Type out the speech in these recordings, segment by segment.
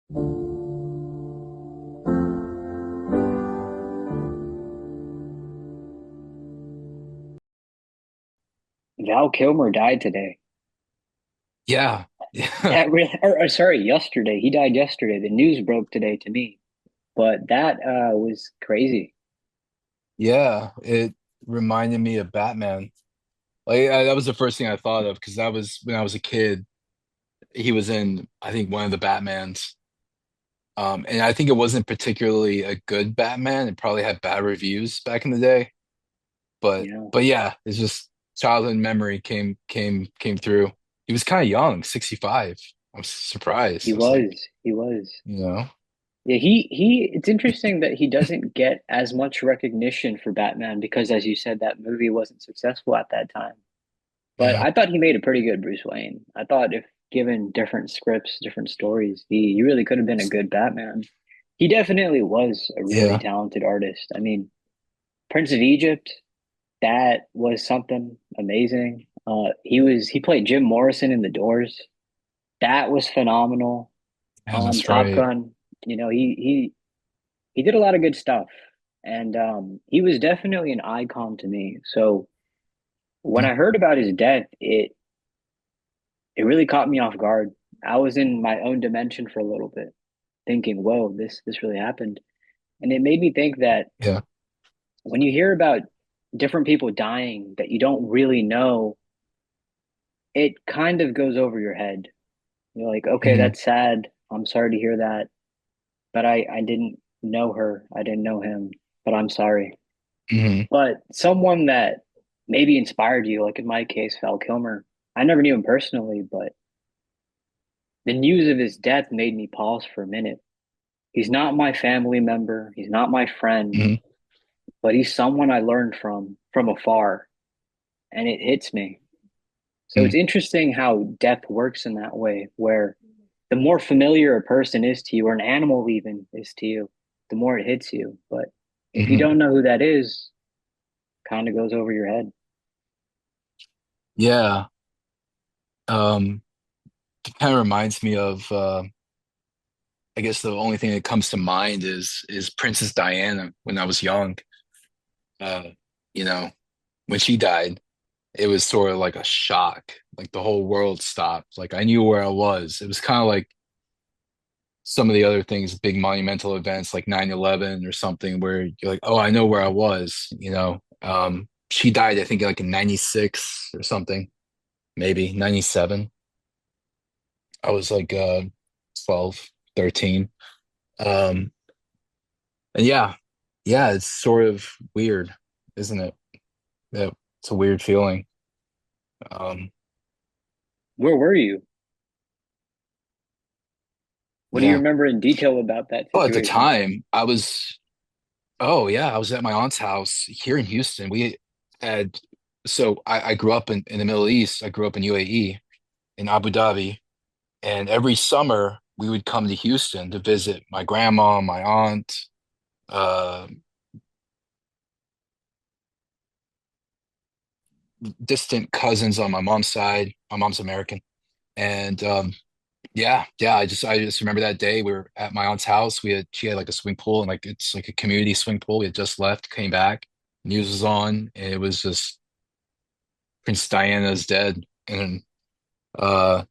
Val Kilmer died today. Yeah. Yeah. Sorry, yesterday. He died yesterday. The news broke today to me, but that was crazy. Yeah. It reminded me of Batman. That was the first thing I thought of because that was when I was a kid. He was in, I think, one of the Batmans. And I think it wasn't particularly a good Batman. It probably had bad reviews back in the day. But Yeah, but yeah, it's just childhood memory came through. He was kind of young, 65. I was surprised. he I was like, was. He was. you know, Yeah, he. It's interesting that he doesn't get as much recognition for Batman because, as you said, that movie wasn't successful at that time. But yeah, I thought he made a pretty good Bruce Wayne. I thought if given different scripts, different stories, he really could have been a good Batman. He definitely was a really yeah, talented artist. I mean, Prince of Egypt. That was something amazing. He played Jim Morrison in The Doors. That was phenomenal. yeah, that's Top right. Gun. He did a lot of good stuff, and he was definitely an icon to me. So when I heard about his death, it really caught me off guard. I was in my own dimension for a little bit, thinking, "Whoa, this really happened," and it made me think that Yeah. when you hear about different people dying that you don't really know, it kind of goes over your head. You're like, okay, Hmm. that's sad. I'm sorry to hear that, but I didn't know her. I didn't know him, but I'm sorry. Hmm. But someone that maybe inspired you, like in my case, Val Kilmer. I never knew him personally, but the news of his death made me pause for a minute. He's not my family member. He's not my friend, Hmm. but he's someone I learned from afar, and it hits me. So it's interesting how death works in that way, where the more familiar a person is to you, or an animal even is to you, the more it hits you. But if you Hmm. don't know who that is, kind of goes over your head. Yeah. It kind of reminds me of I guess the only thing that comes to mind is Princess Diana when I was young. Uh, you know, when she died, it was sort of like a shock. Like the whole world stopped. Like I knew where I was. It was kind of like some of the other things, big monumental events like 9/11 or something where you're like, oh, I know where I was. She died, I think, like in 96 or something, maybe 97. I was like 12, 13. Um, and yeah, yeah, it's sort of weird, isn't it? Yeah, it's a weird feeling. Um, Where were you? What do you yeah. remember in detail about that Oh, at the situation? time, oh yeah, I was at my aunt's house here in Houston. We had, so I grew up in the Middle East. I grew up in UAE, in Abu Dhabi. And every summer we would come to Houston to visit my grandma, my aunt, uh, distant cousins on my mom's side. My mom's American. And yeah, I just remember that day we were at my aunt's house. She had like a swing pool and like it's like a community swing pool. We had just left, came back, news was on, and it was just Prince Diana's dead. And uh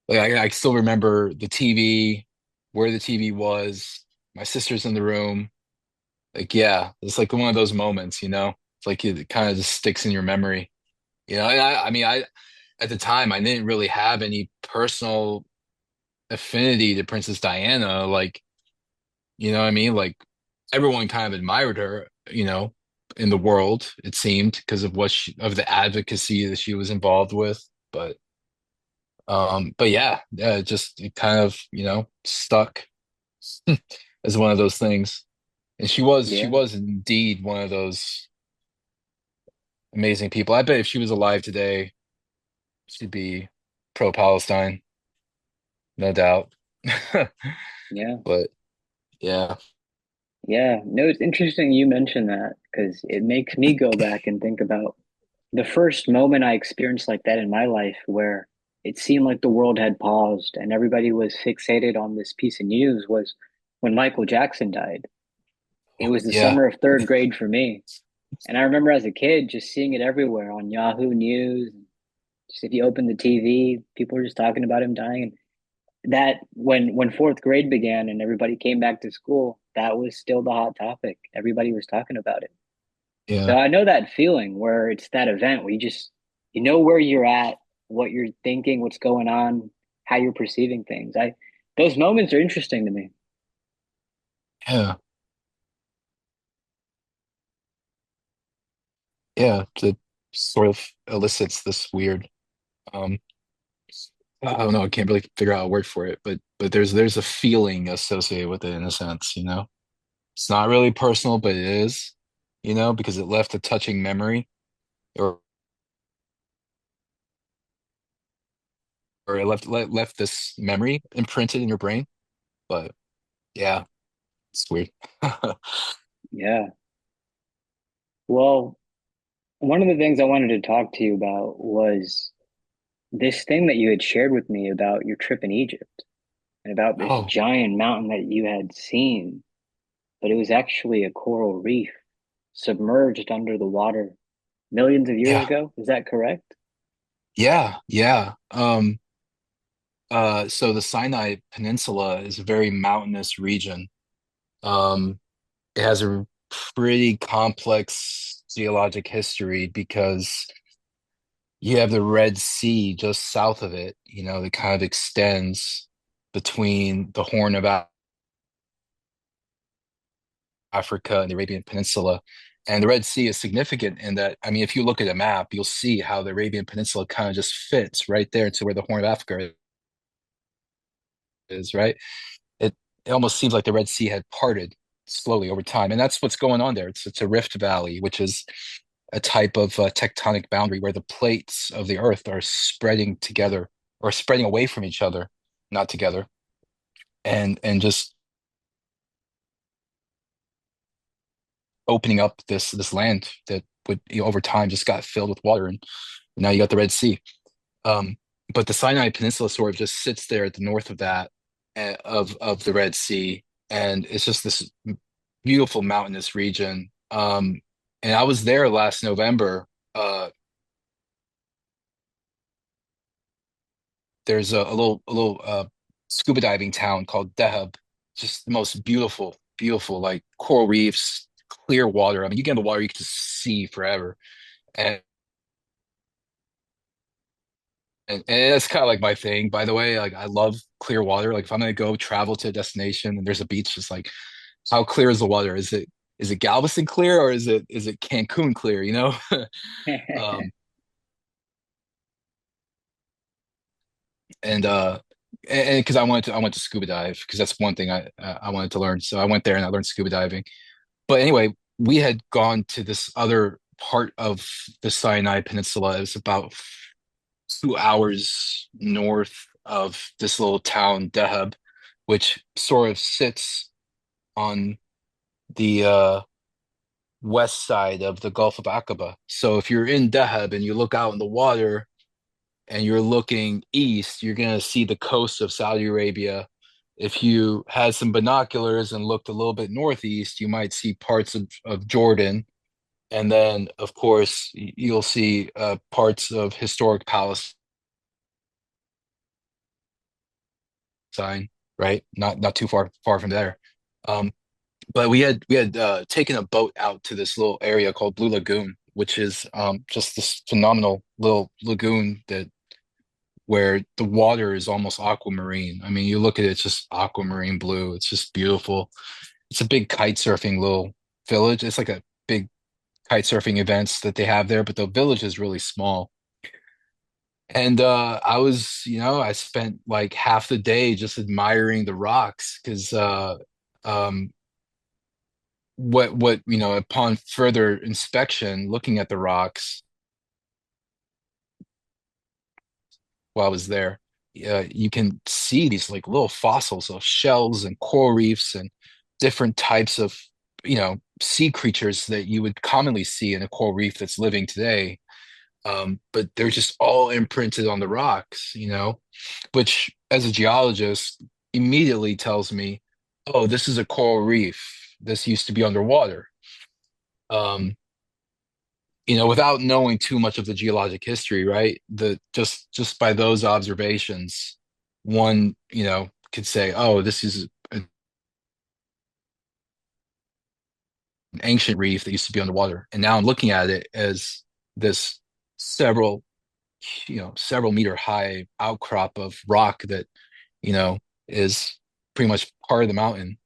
like I still remember the TV, where the TV was, my sister's in the room. Like yeah, it's like one of those moments. It's like it kind of just sticks in your memory. And I at the time I didn't really have any personal affinity to Princess Diana. Like, you know what I mean? Like everyone kind of admired her, in the world, it seemed, because of of the advocacy that she was involved with. But yeah, it kind of, stuck as one of those things. And she Yeah, was indeed one of those amazing people. I bet if she was alive today, she'd be pro-Palestine, no doubt. yeah, But yeah. yeah. No, it's interesting you mentioned that because it makes me go back and think about the first moment I experienced like that in my life where it seemed like the world had paused and everybody was fixated on this piece of news was when Michael Jackson died. It was the Yeah, summer of third grade for me. And I remember as a kid just seeing it everywhere on Yahoo News. Just if you open the TV, people were just talking about him dying. And that when fourth grade began and everybody came back to school, that was still the hot topic. Everybody was talking about it. So yeah, I know that feeling where it's that event where you know where you're at, what you're thinking, what's going on, how you're perceiving things. I those moments are interesting to me. yeah, yeah. It sort of elicits this weird, um, I don't know, I can't really figure out a word for it, but there's a feeling associated with it in a sense, you know? It's not really personal, but it is, you know, because it left a touching memory or or it left this memory imprinted in your brain. But yeah, it's weird. Yeah. Well, one of the things I wanted to talk to you about was this thing that you had shared with me about your trip in Egypt and about this Oh, giant mountain that you had seen, but it was actually a coral reef submerged under the water millions of years yeah. ago. Is that correct? Yeah, yeah. So the Sinai Peninsula is a very mountainous region. Um, it has a pretty complex geologic history because you have the Red Sea just south of it, you know, that kind of extends between the Horn of Africa and the Arabian Peninsula. And the Red Sea is significant in that, I mean, if you look at a map, you'll see how the Arabian Peninsula kind of just fits right there to where the Horn of Africa is, right? It it almost seems like the Red Sea had parted slowly over time, and that's what's going on there. It's a rift valley, which is a type of tectonic boundary where the plates of the Earth are spreading together or spreading away from each other, not together, and just opening up this land that would, you know, over time just got filled with water, and now you got the Red Sea. Um, but the Sinai Peninsula sort of just sits there at the north of that of the Red Sea, and it's just this beautiful mountainous region. And I was there last November. There's a little scuba diving town called Dahab. Just the most beautiful like coral reefs, clear water. I mean, you get in the water, you can just see forever. And and that's kind of like my thing, by the way. Like I love clear water. Like if I'm gonna go travel to a destination and there's a beach, just like how clear is the water? Is it Galveston clear or is it Cancun clear, you know? Um, and because I went to scuba dive because that's one thing I wanted to learn. So I went there and I learned scuba diving. But anyway, we had gone to this other part of the Sinai Peninsula. It was about 2 hours north of this little town, Dahab, which sort of sits on the west side of the Gulf of Aqaba. So if you're in Dahab and you look out in the water and you're looking east, you're going to see the coast of Saudi Arabia. If you had some binoculars and looked a little bit northeast, you might see parts of Jordan. And then, of course, you'll see parts of historic Palestine, right? Not too far from there. Um, but we had taken a boat out to this little area called Blue Lagoon, which is just this phenomenal little lagoon that where the water is almost aquamarine. I mean, you look at it, it's just aquamarine blue. It's just beautiful. It's a big kite surfing little village. It's like a big kite surfing events that they have there, but the village is really small. And I was, you know, I spent like half the day just admiring the rocks because um, you know, upon further inspection, looking at the rocks while I was there, you can see these like little fossils of shells and coral reefs and different types of, you know, sea creatures that you would commonly see in a coral reef that's living today. but they're just all imprinted on the rocks, you know, which as a geologist immediately tells me, oh, this is a coral reef. This used to be underwater. Um, without knowing too much of the geologic history, right? The just by those observations, one, could say, oh, this is an ancient reef that used to be underwater. And now I'm looking at it as this several, several meter high outcrop of rock that, you know, is pretty much part of the mountain.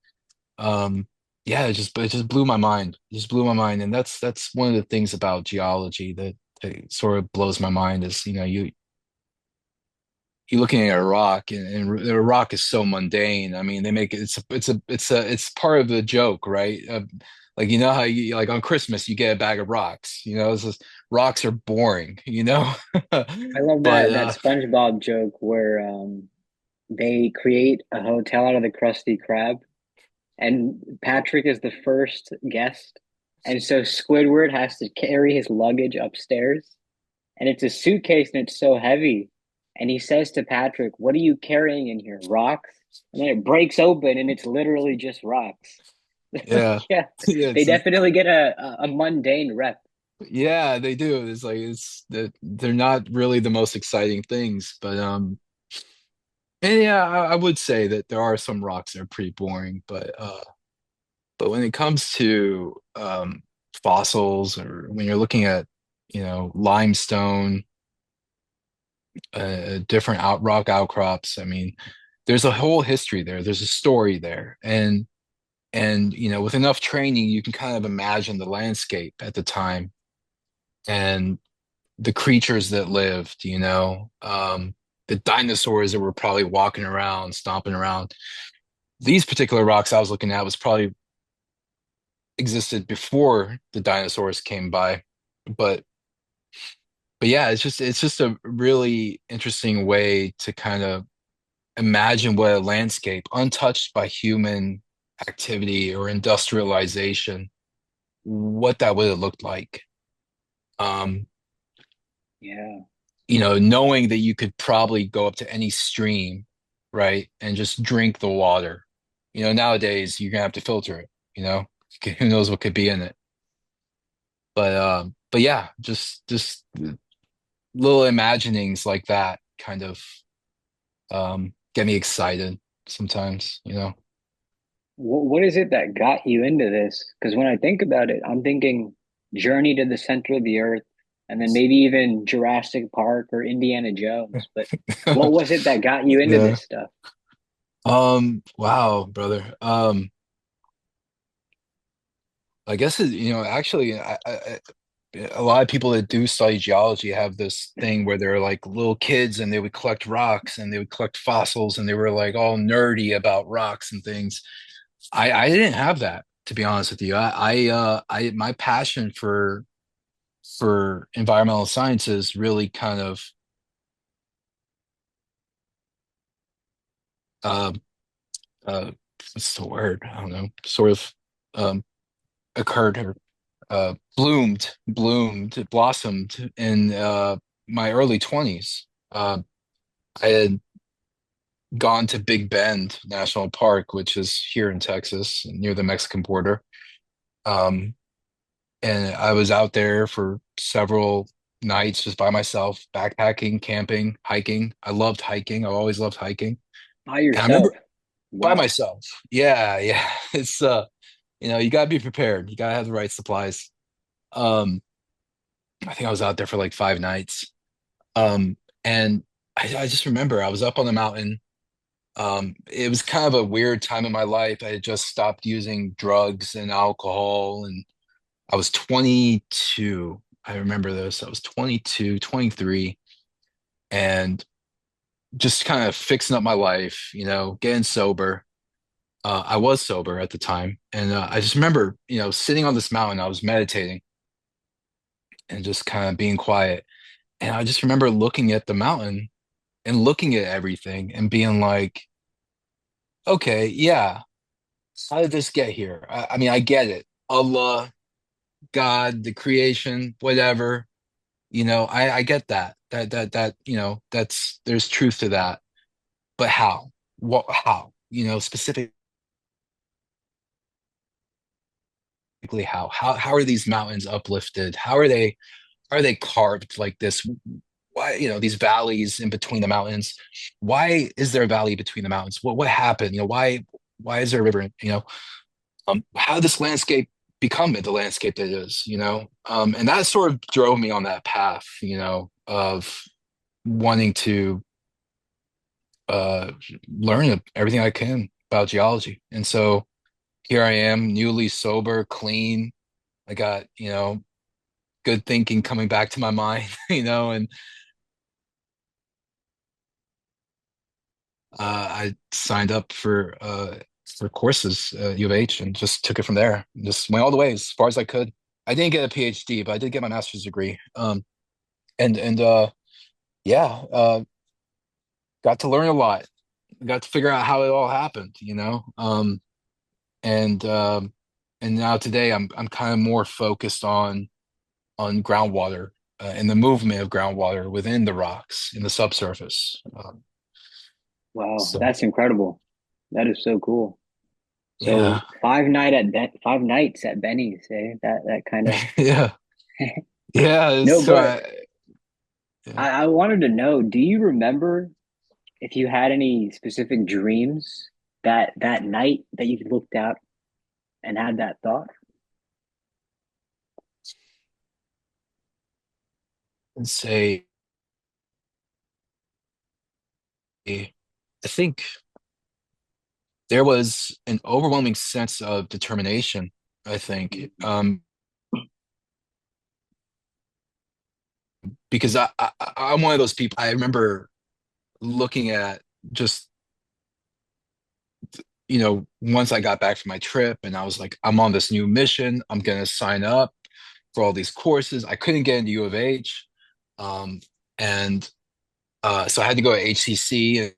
Um, yeah, it just blew my mind. It just blew my mind. And that's one of the things about geology that sort of blows my mind is, you're looking at a rock and a rock is so mundane. I mean, they make it, it's part of the joke, right? Like, how you like on Christmas, you get a bag of rocks, it's just rocks are boring, I love but that SpongeBob joke where they create a hotel out of the Krusty Krab, and Patrick is the first guest, and so Squidward has to carry his luggage upstairs, and it's a suitcase and it's so heavy, and he says to Patrick, "What are you carrying in here? Rocks?" And then it breaks open, and it's literally just rocks. yeah. Yeah, Yeah, they definitely get a mundane rep. yeah, they do. It's like it's that they're not really the most exciting things, but and yeah, I would say that there are some rocks that are pretty boring, but when it comes to fossils or when you're looking at, limestone, different rock outcrops, I mean, there's a whole history there. There's a story there, and with enough training, you can kind of imagine the landscape at the time and the creatures that lived, the dinosaurs that were probably walking around, stomping around. These particular rocks I was looking at was probably existed before the dinosaurs came by. But but yeah, it's just a really interesting way to kind of imagine what a landscape untouched by human activity or industrialization, what that would have looked like. Um, Yeah. knowing that you could probably go up to any stream, right, and just drink the water. Nowadays you're gonna have to filter it, who knows what could be in it. But yeah, just little imaginings like that kind of get me excited sometimes. What is it that got you into this? Because when I think about it, I'm thinking Journey to the Center of the Earth, and then maybe even Jurassic Park or Indiana Jones. But what was it that got you into Yeah. this stuff? Wow, brother. I guess actually, a lot of people that do study geology have this thing where they're like little kids and they would collect rocks and they would collect fossils and they were like all nerdy about rocks and things. I didn't have that, to be honest with you. My passion for environmental sciences really kind of uh uh what's the word? I don't know, sort of um occurred or blossomed in my early 20s. I had gone to Big Bend National Park, which is here in Texas near the Mexican border. Um, and I was out there for several nights just by myself, backpacking, camping, hiking. I loved hiking. I always loved hiking. By And I yourself. remember by Wow. myself. Yeah, yeah. It's you gotta be prepared. You gotta have the right supplies. Um, I think I was out there for like 5 nights. Um, and I just remember I was up on the mountain. It was kind of a weird time in my life. I had just stopped using drugs and alcohol, and I was 22. I remember this. I was 22, 23, and just kind of fixing up my life, getting sober. I was sober at the time, and I just remember, sitting on this mountain, I was meditating and just kind of being quiet. And I just remember looking at the mountain and looking at everything and being like, okay, yeah, how did this get here? I mean, I get it. Allah, God, the creation, whatever. I get that, there's truth to that. But how? How? Specifically how? How are these mountains uplifted? How are they carved like this? Why, these valleys in between the mountains? Why is there a valley between the mountains? What happened? Why is there a river? How did this landscape become the landscape that it is? And that sort of drove me on that path, of wanting to uh learn everything I can about geology. And so here I am, newly sober, clean. I got, good thinking coming back to my mind, and I signed up for courses at U of H and just took it from there. Just went all the way as far as I could. I didn't get a PhD, but I did get my master's degree. And yeah, got to learn a lot. Got to figure out how it all happened, and and now today I'm kind of more focused on groundwater, and the movement of groundwater within the rocks in the subsurface. Wow, So that's incredible. That is so cool. yeah, So 5 nights at Benny's, eh? That kind of yeah, yeah. no, So but yeah. I wanted to know, do you remember if you had any specific dreams that night that you looked out and had that thought? And say, I think there was an overwhelming sense of determination. I think, because I'm one of those people. I remember looking at just once I got back from my trip, and I was like, I'm on this new mission. I'm gonna sign up for all these courses. I couldn't get into U of H, um, and so I had to go to HCC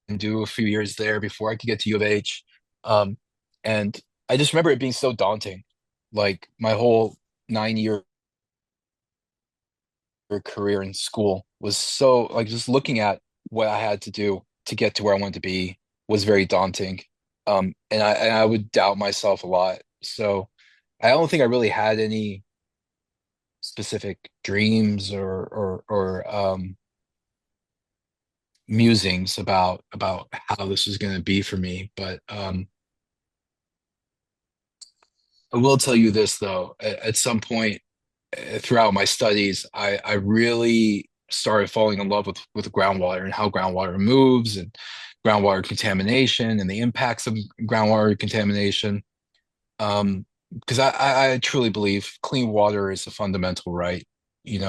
and do a few years there before I could get to U of H. Um, and I just remember it being so daunting. Like my whole 9 year career in school was so like just looking at what I had to do to get to where I wanted to be was very daunting. And I would doubt myself a lot. So I don't think I really had any specific dreams or musings about how this was going to be for me. But I will tell you this though, at some point throughout my studies, I really started falling in love with groundwater and how groundwater moves and groundwater contamination and the impacts of groundwater contamination. Because I truly believe clean water is a fundamental right,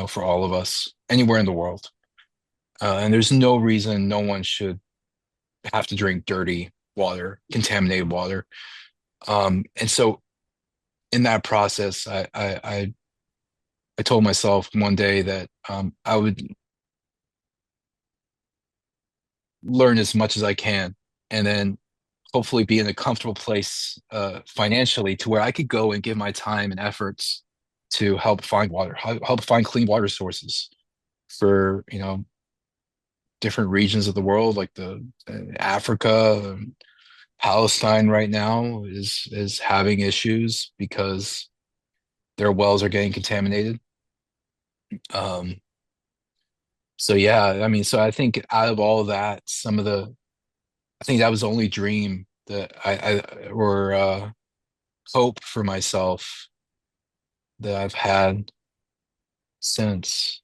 for all of us anywhere in the world. And there's no reason no one should have to drink dirty water, contaminated water. And so in that process, I told myself one day that I would learn as much as I can, and then hopefully be in a comfortable place financially to where I could go and give my time and efforts to help find water, help find clean water sources for different regions of the world, like the Africa, Palestine right now is having issues because their wells are getting contaminated. Um, so yeah, I mean, so I think out of all of that, I think that was the only dream that or hope for myself that I've had since.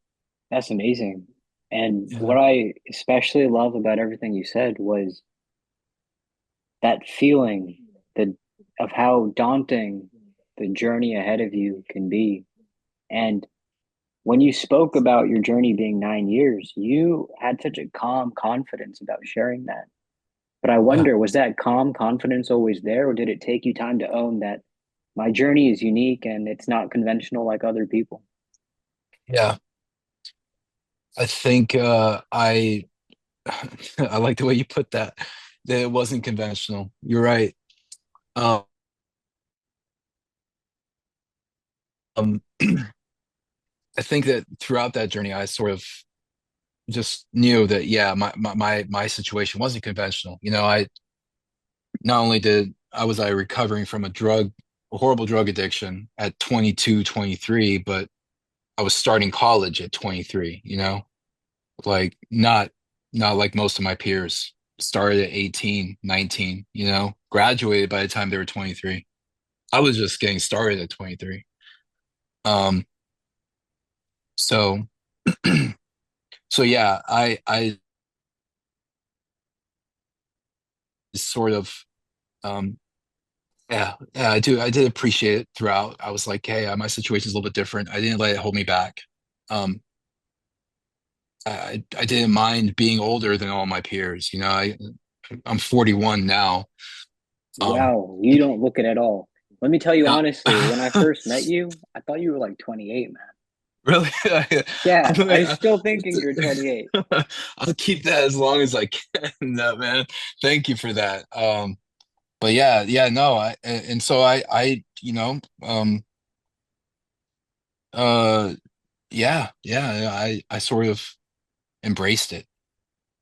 That's amazing. And Yeah, what I especially love about everything you said was that feeling that of how daunting the journey ahead of you can be. And when you spoke about your journey being 9 years, you had such a calm confidence about sharing that. But I yeah, wonder, was that calm confidence always there, or did it take you time to own that my journey is unique and it's not conventional like other people? yeah. I think I like the way you put that. That it wasn't conventional. You're right. Um, I think that throughout that journey, I sort of just knew that, yeah, my situation wasn't conventional. I not only did I was I recovering from a horrible drug addiction at 22, 23, but I was starting college at 23, like not like most of my peers started at 18, 19, graduated by the time they were 23. I was just getting started at 23. Um, so so yeah, I sort of um yeah, I did appreciate it throughout. I was like, hey, my situation's a little bit different. I didn't let it hold me back. Um, I didn't mind being older than all my peers. I'm 41 now. Um, Wow, you don't look it at all. Let me tell you uh, honestly, when I first met you, I thought you were like 28, man. really, Yeah, I was still thinking you're 28. I'll keep that as long as I can. No, man. Thank you for that. But yeah, yeah, no, and so uh, yeah, I sort of embraced it.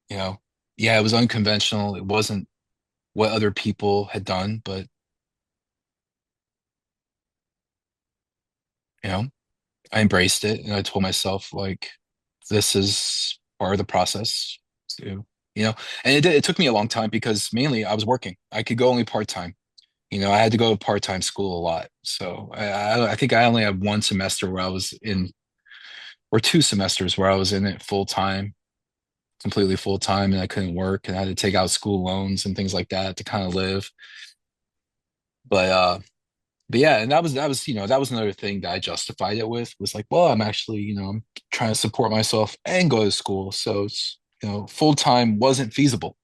You know, yeah, it was unconventional. It wasn't what other people had done, but you know, I embraced it and I told myself like this is part of the process to, you know, and it took me a long time because mainly I was working. I could go only part-time. I had to go to part-time school a lot. So I think I only had one semester where I was in, or two semesters where I was in it full time, completely full time, and I couldn't work and I had to take out school loans and things like that to kind of live. But but yeah, and that was another thing that I justified it with was like, well, I'm actually, I'm trying to support myself and go to school. So it's, full time wasn't feasible,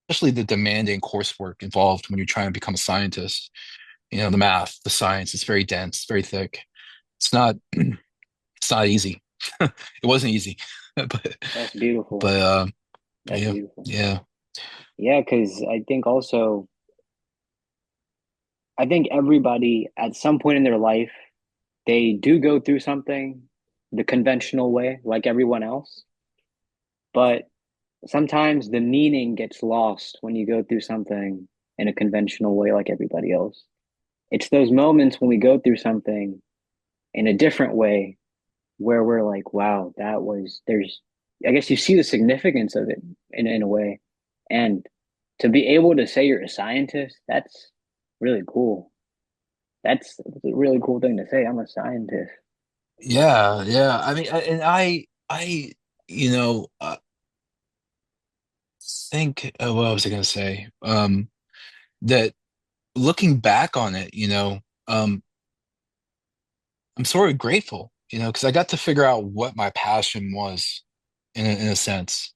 especially the demanding coursework involved when you're trying to become a scientist. The math, the science, it's very dense, very thick. It's not it's not easy. It wasn't easy. But That's beautiful. but That's yeah, beautiful. yeah. Yeah, because I think also, I think everybody at some point in their life, they do go through something the conventional way, like everyone else. But sometimes the meaning gets lost when you go through something in a conventional way, like everybody else. It's those moments when we go through something in a different way where we're like, wow, I guess you see the significance of it in a way. And to be able to say you're a scientist, that's really cool. That's a really cool thing to say. I'm a scientist. Yeah, yeah. I mean, I, think, what was I going to say? That looking back on it, I'm sort of grateful, because I got to figure out what my passion was in a sense,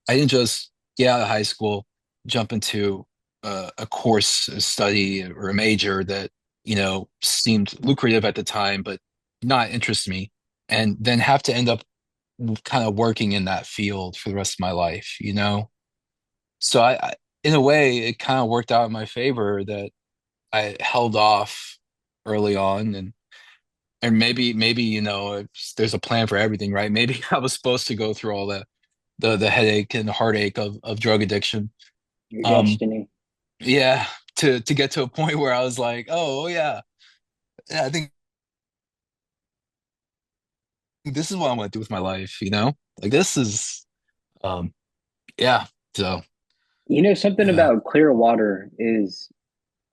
I didn't just get out of high school, jump into a course, a study, or a major that, seemed lucrative at the time, but not interest me, and then have to end up kind of working in that field for the rest of my life, So in a way, it kind of worked out in my favor that I held off early on, and maybe there's a plan for everything, right? Maybe I was supposed to go through all the headache and the heartache of drug addiction. Your Um, destiny. yeah, to get to a point where I was like, oh yeah, yeah, I think this is what I want to do with my life, like this is um yeah, so Something yeah. about clear water is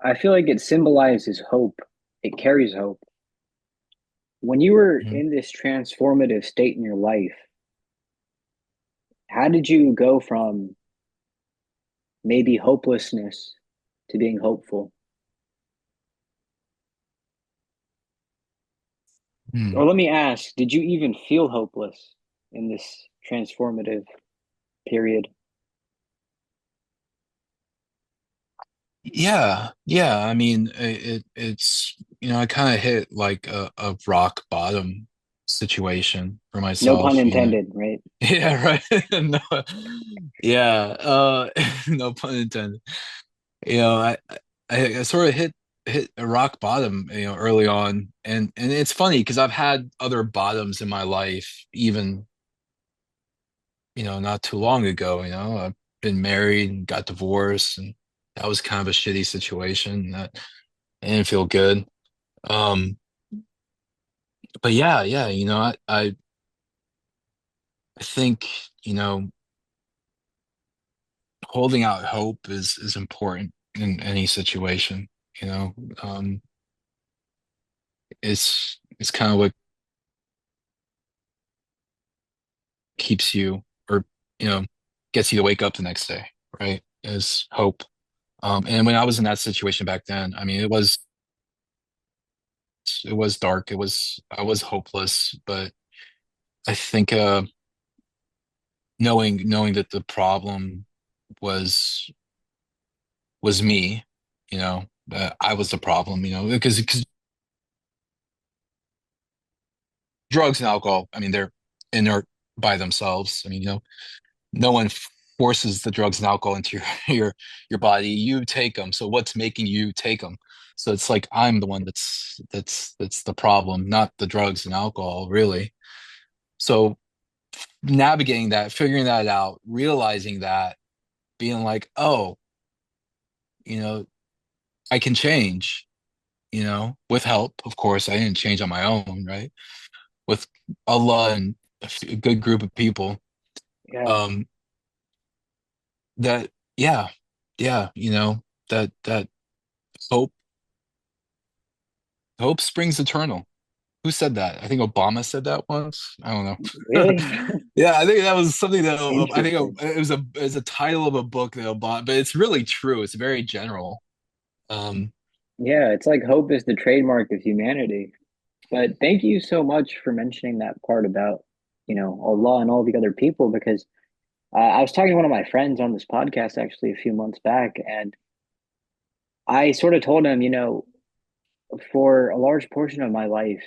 I feel like it symbolizes hope. It carries hope. When you were Mhm. in this transformative state in your life, how did you go from maybe hopelessness to being hopeful? Hmm. Or let me ask, did you even feel hopeless in this transformative period? Yeah, yeah. I mean, it's I kind of hit like a rock bottom situation for No pun myself, you know. intended, right? Yeah, right. No, yeah, no pun intended. You know, I sort of hit a rock bottom, you know, early on, and it's funny because I've had other bottoms in my life, even you know, not too long ago. You know, I've been married and got divorced, and that was kind of a shitty situation that I didn't feel good. Um, but yeah, yeah, you know, I think, you know, holding out hope is important in any situation, you know. It's kind of what keeps you or you know gets you to wake up the next day, right? Is hope. And when I was in that situation back then, I mean, it was dark. I was hopeless, but I think knowing that the problem was was me, you know, I was the problem, you know, because drugs and alcohol, I mean, they're inert by themselves. I mean, you know, no one forces the drugs and alcohol into your your body. You take them. So what's making you take them? So it's like I'm the one that's the problem, not the drugs and alcohol, really. So navigating that, figuring that out, realizing that, being like, oh, you know, I can change, you know, with help, of course. I didn't change on my own, right? With Allah and a good group of people. Yeah, Um, that yeah, yeah, you know, that hope hope springs eternal. Who said that? I think Obama said that once. I don't know. really Yeah, I think that was something that I think interesting. it was a title of a book that Obama, but it's really true. It's very general. Um, Yeah, it's like hope is the trademark of humanity. But thank you so much for mentioning that part about, Allah and all the other people because I was talking to one of my friends on this podcast actually a few months back, and I sort of told him, for a large portion of my life,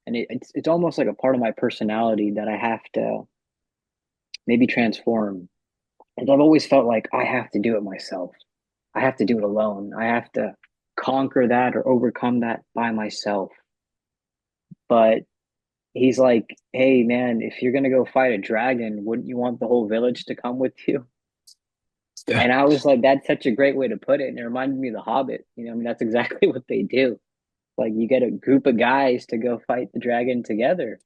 and it's almost like a part of my personality that I have to maybe transform. And I've always felt like I have to do it myself. I have to do it alone. I have to conquer that or overcome that by myself. But he's like, hey man, if you're gonna go fight a dragon, wouldn't you want the whole village to come with you? yeah, And I was like, that's such a great way to put it. And it reminded me of The Hobbit. I mean, that's exactly what they do. Like you get a group of guys to go fight the dragon together.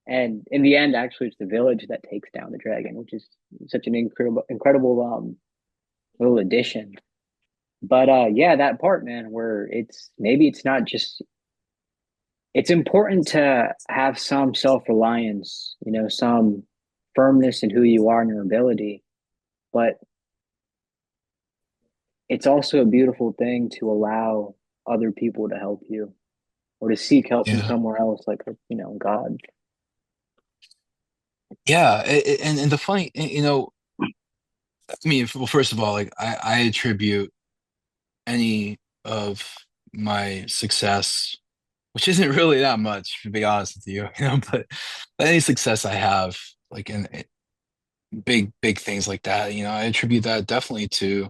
And in the end, actually, it's the village that takes down the dragon, which is such an incredible little addition. But yeah, that part, man, where it's maybe it's not just it's important to have some self-reliance, some firmness in who you are and your ability, but it's also a beautiful thing to allow other people to help you or to seek help from yeah, somewhere else, like, God. yeah. And the funny, you know, I mean, well, first of all, like I attribute any of my success, which isn't really that much, to be honest with you, you know, but any success I have, like in big things like that, you know, I attribute that definitely to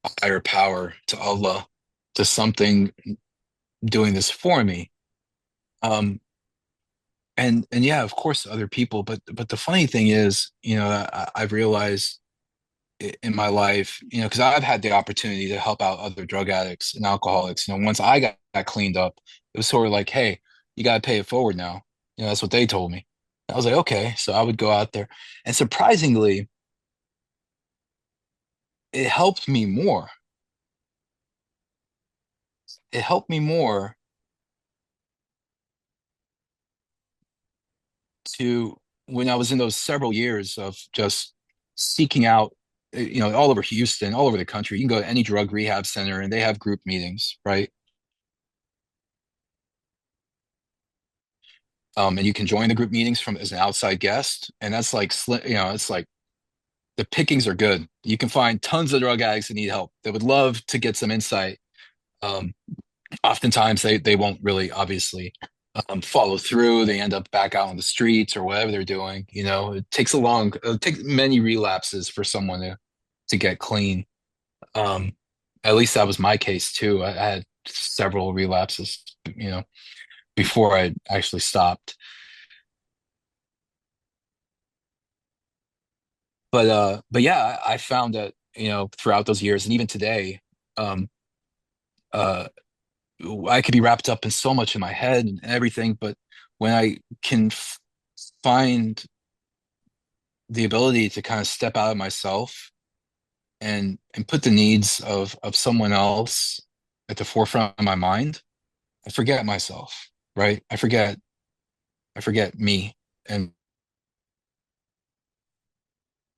a higher power, to Allah, to something doing this for me. Um, and yeah, of course, other people, but the funny thing is, you know, I've realized in my life, you know, because I've had the opportunity to help out other drug addicts and alcoholics. You know, once I got cleaned up, it was sort of like, hey, you got to pay it forward now. You know, that's what they told me. I was like, okay. So I would go out there, and surprisingly, it helped me more. It helped me more to when I was in those several years of just seeking out, you know, all over Houston, all over the country. You can go to any drug rehab center and they have group meetings, right? And you can join the group meetings from as an outside guest, and that's like, you know, it's like the pickings are good. You can find tons of drug addicts that need help. They would love to get some insight. Um, Oftentimes they won't really, obviously. follow through. They end up back out on the streets or whatever they're doing. It takes many relapses for someone to get clean. Um, at least that was my case too. I had several relapses, before I actually stopped. But yeah, I found that, throughout those years and even today, um, uh, I could be wrapped up in so much in my head and everything, but when I can find the ability to kind of step out of myself and put the needs of someone else at the forefront of my mind, I forget myself, right? I forget me and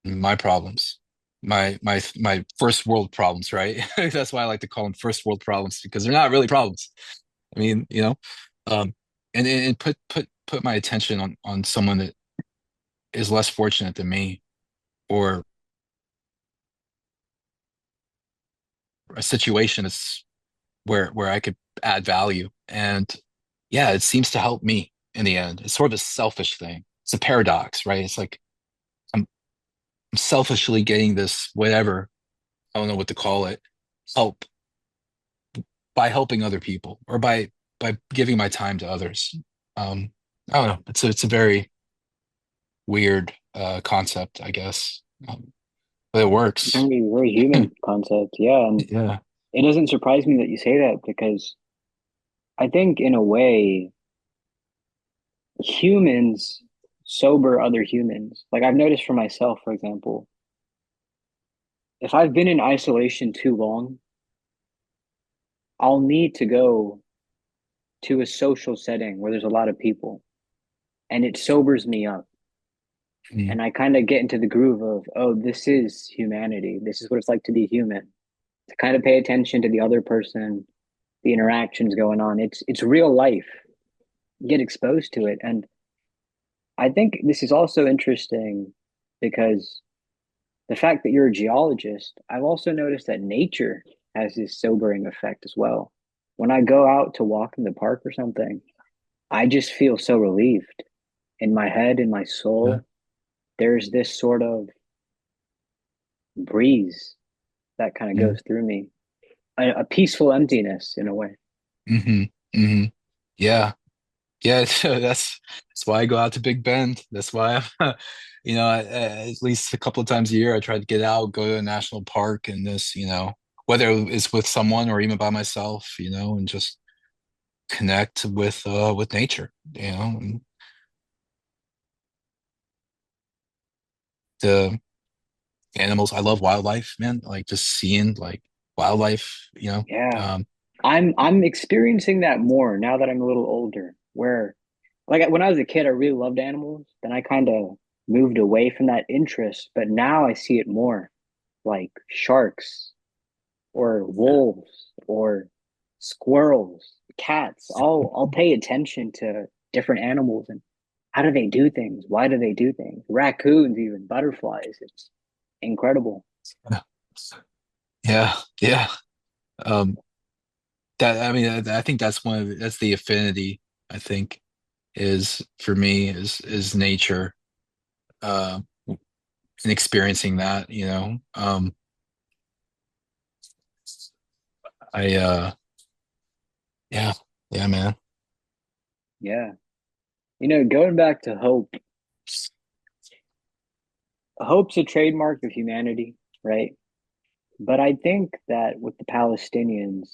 my problems, my first world problems, right? That's why I like to call them first world problems because they're not really problems. I mean, um, and put my attention on someone that is less fortunate than me, or a situation that's where I could add value. And yeah, it seems to help me in the end. It's sort of a selfish thing. It's a paradox, right? It's like I'm, I'm selfishly getting this whatever, I don't know what to call it, help by helping other people or by giving my time to others. I don't know. It's a very weird concept, I guess. But it works. Very, very human concept. Yeah. And Yeah. it doesn't surprise me that you say that because I think in a way, humans sober other humans. Like I've noticed for myself, for example, if I've been in isolation too long, I'll need to go to a social setting where there's a lot of people and it sobers me up. Mm, And I kind of get into the groove of, oh, this is humanity. This is what it's like to be human. To kind of pay attention to the other person, the interactions going on. It's real life. Get exposed to it. And I think this is also interesting because the fact that you're a geologist, I've also noticed that nature has this sobering effect as well. When I go out to walk in the park or something, I just feel so relieved in my head, in my yeah. soul. There's this sort of breeze that kind of Mm, goes through me, a peaceful emptiness in a way. hmm hmm Yeah. Yeah, that's why I go out to Big Bend. That's why I'm, at least a couple of times a year, I try to get out, go to a national park, and whether it's with someone or even by myself, and just connect with nature, and the animals. I love wildlife, man. Like just seeing like wildlife, Yeah. Um, I'm experiencing that more now that I'm a little older, where like when I was a kid, I really loved animals. Then I kind of moved away from that interest, but now I see it more like sharks or wolves or squirrels, cats. I'll pay attention to different animals and how do they do things? Why do they do things? Raccoons, even butterflies. It's incredible. yeah, yeah. Um, that I mean, I think that's the affinity. I think is for me is nature, uh, and experiencing that. I yeah, yeah, man. Yeah. Going back to hope, hope's a trademark of humanity, right? But I think that with the Palestinians,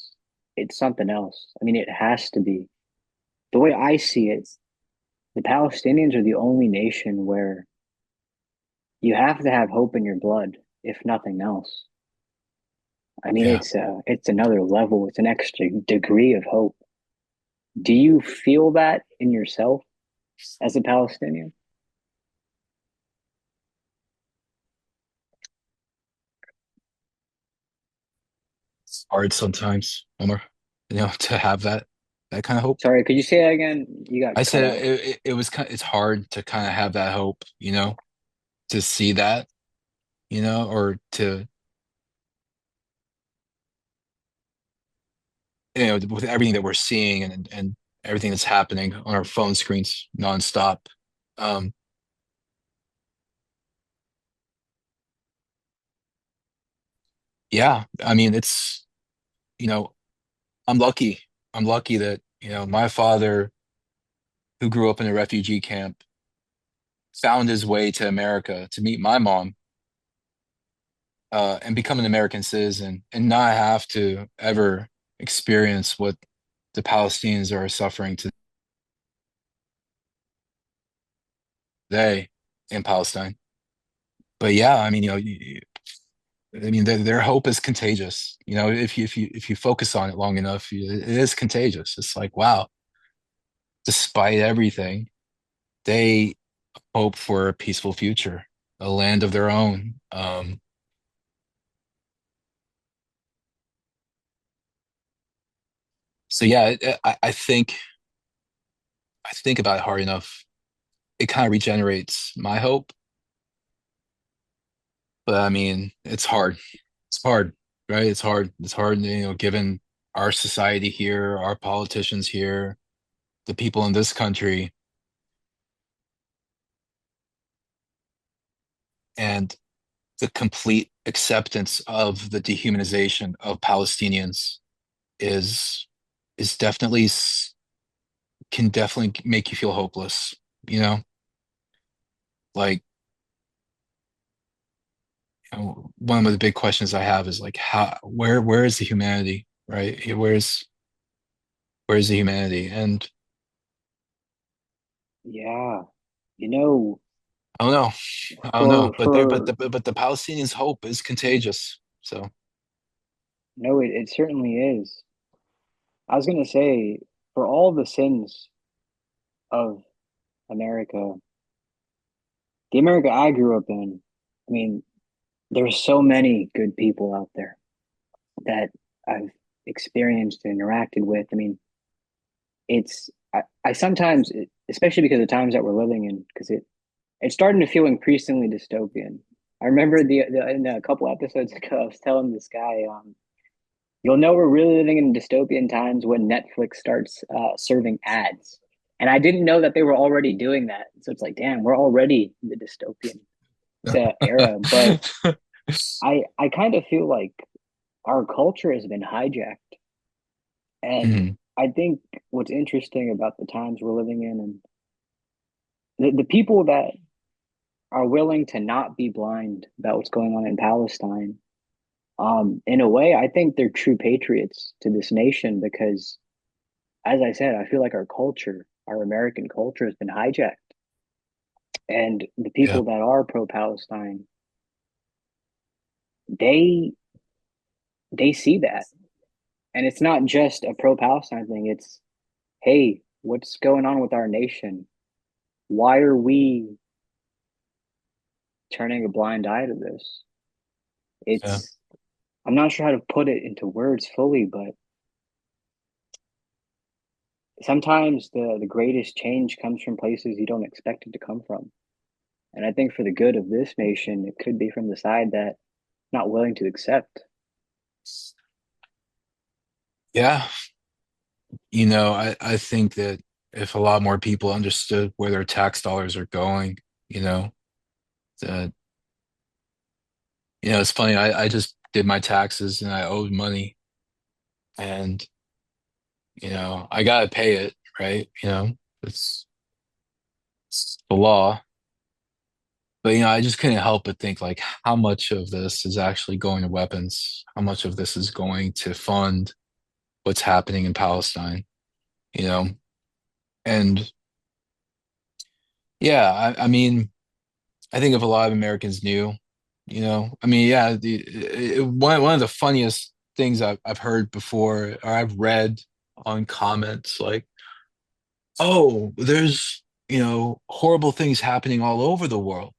it's something else. I mean, it has to be. The way I see it, the Palestinians are the only nation where you have to have hope in your blood, if nothing else. I mean, Yeah. it's another level. It's an extra degree of hope. Do you feel that in yourself as a Palestinian? It's hard sometimes, Omar, to have that kind of hope. Sorry, could you say that again? You got I cut said out. it's hard to kind of have that hope, to see that, or to, with everything that we're seeing and everything that's happening on our phone screens nonstop. Um, yeah, I mean, you know, I'm lucky. I'm lucky that, my father, who grew up in a refugee camp, found his way to America to meet my mom, and become an American citizen and not have to ever experience what the Palestinians are suffering today in Palestine. But yeah, I mean, I mean, their hope is contagious. If you focus on it long enough, it is contagious. It's like, wow, despite everything, they hope for a peaceful future, a land of their own. So yeah, I think about it hard enough, it kind of regenerates my hope. But I mean, it's hard. It's hard, right? It's hard. It's hard, given our society here, our politicians here, the people in this country, and the complete acceptance of the dehumanization of Palestinians is is definitely can definitely make you feel hopeless, you know? Like, one of the big questions I have is like, where is the humanity, right? Where's the humanity? And Yeah, you know, I don't know. I don't know. for But there, but for the Palestinians' hope is contagious. So no, it certainly is. I was gonna say, for all the sins of America, the America I grew up in, I mean, there's so many good people out there that I've experienced and interacted with. I mean, I sometimes, especially because of the times that we're living in, because it's starting to feel increasingly dystopian. I remember in a couple episodes ago, I was telling this guy, you'll know we're really living in dystopian times when Netflix starts serving ads. And I didn't know that they were already doing that. So it's like, damn, we're already in the dystopian era. But I kind of feel like our culture has been hijacked. And Mhm. I think what's interesting about the times we're living in and the people that are willing to not be blind about what's going on in Palestine, in a way, I think they're true patriots to this nation because, as I said, I feel like our culture, our American culture, has been hijacked. And the Yeah, people that are pro-Palestine, they they see that. And it's not just a pro-Palestine thing. It's, hey, what's going on with our nation? Why are we turning a blind eye to this? yeah, It's I'm not sure how to put it into words fully, but sometimes the greatest change comes from places you don't expect it to come from. And I think for the good of this nation, it could be from the side that not willing to accept. yeah. I think that if a lot more people understood where their tax dollars are going, you know, that it's funny. I just did my taxes and I owed money, and I gotta pay it, right? It's, it's the law. But I just couldn't help but think like how much of this is actually going to weapons, how much of this is going to fund what's happening in Palestine, you know? And yeah, I mean, I think if a lot of Americans knew, I mean, yeah, one of the funniest things I've heard before or I've read on comments like, oh, there's, horrible things happening all over the world.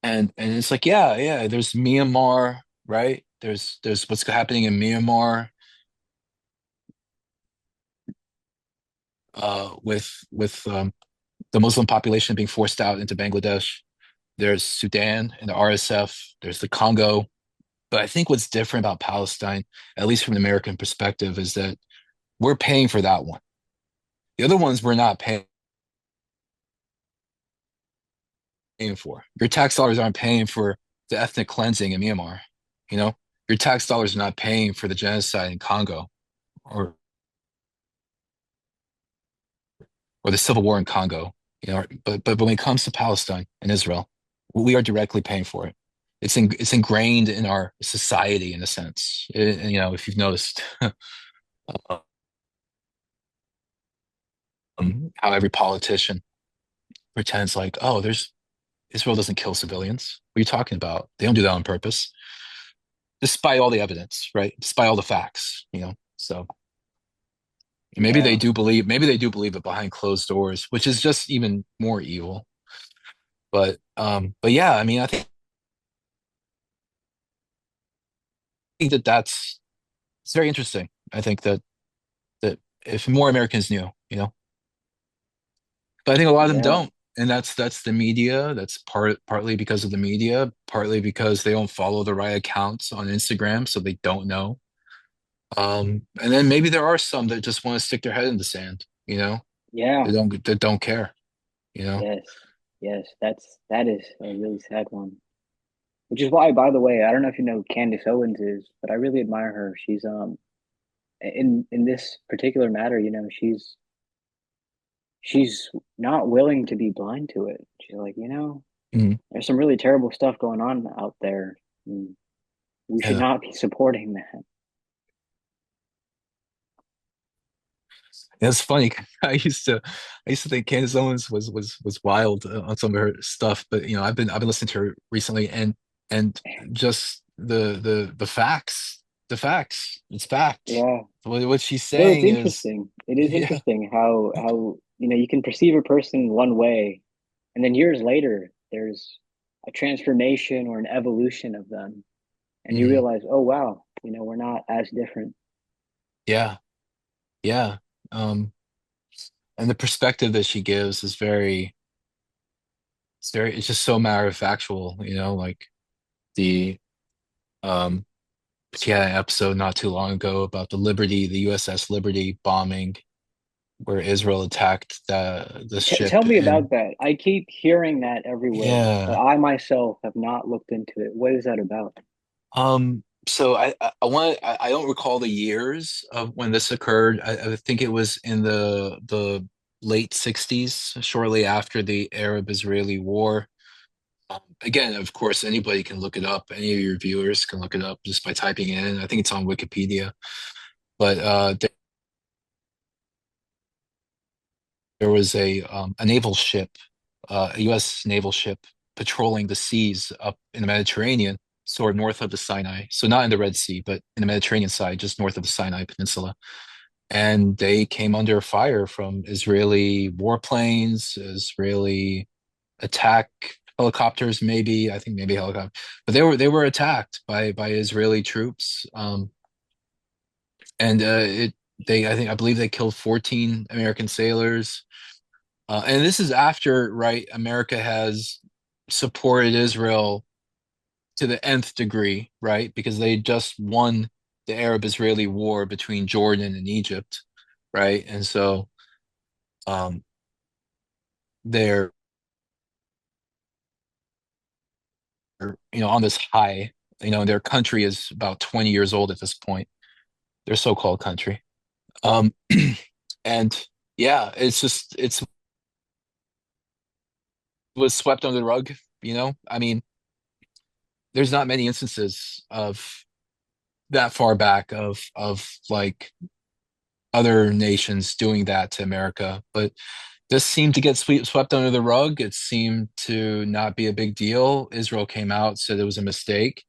And it's like, yeah, yeah, there's Myanmar, right? There's what's happening in Myanmar, with the Muslim population being forced out into Bangladesh. There's Sudan and the RSF. There's the Congo. But I think what's different about Palestine, at least from an American perspective, is that we're paying for that one. The other ones we're not paying for. Your tax dollars aren't paying for the ethnic cleansing in Myanmar. You know, your tax dollars are not paying for the genocide in Congo or the civil war in Congo. You know, but when it comes to Palestine and Israel, we are directly paying for it. It's ingrained in our society in a sense. You know, if you've noticed how every politician pretends like, oh, there's Israel doesn't kill civilians. What are you talking about? They don't do that on purpose, despite all the evidence, right? Despite all the facts, you know. So Yeah, maybe they do believe it behind closed doors, which is just even more evil. But yeah, I mean, I think that that's it's very interesting. I think that if more Americans knew, you know, but I think a lot of them yeah, don't, and that's the media. That's partly because of the media, partly because they don't follow the right accounts on Instagram, so they don't know. And then maybe there are some that just want to stick their head in the sand, you know, yeah. they don't care, you know. Yes, yes. That is a really sad one. Which is why, by the way, I don't know if you know who Candace Owens is, but I really admire her. She's in this particular matter, she's not willing to be blind to it. She's like, Mhm. there's some really terrible stuff going on out there. And we should Yeah. not be supporting that. It's funny. 'Cause I used to think Candace Owens was wild on some of her stuff, but you know, I've been listening to her recently, and just the facts, it's fact. Yeah. What she's No, it's saying is, interesting. It is yeah, interesting how you can perceive a person one way, and then years later, there's a transformation or an evolution of them, and you mhm, realize, oh wow, we're not as different. yeah, yeah. Um, and the perspective that she gives is it's just so matter of factual, you know, like the um she had an episode not too long ago about the USS Liberty bombing, where Israel attacked the Tell ship. me And about that. I keep hearing that everywhere, but yeah, I myself have not looked into it. What is that about? so I don't recall the years of when this occurred. I think it was in the late 60s, shortly after the Arab-Israeli war. Again, of course, anybody can look it up. Any of your viewers can look it up just by typing it in. I think it's on Wikipedia. But there was a naval ship, a U.S. naval ship, patrolling the seas up in the Mediterranean, sort of north of the Sinai. So not in the Red Sea, but in the Mediterranean side, just north of the Sinai Peninsula. And they came under fire from Israeli warplanes, Israeli attack helicopters, maybe. I think maybe helicopter, but they were attacked by Israeli troops. And it they I believe they killed 14 American sailors. And this is after, right, America has supported Israel to the nth degree, right? Because they just won the Arab-Israeli war between Jordan and Egypt, right? And so um, they're, on this high, their country is about 20 years old at this point, their so-called country. Um, and yeah, it's was swept under the rug, you know? I mean, there's not many instances of that far back of like other nations doing that to America, but this seemed to get swept under the rug. It seemed to not be a big deal. Israel came out, said it was a mistake,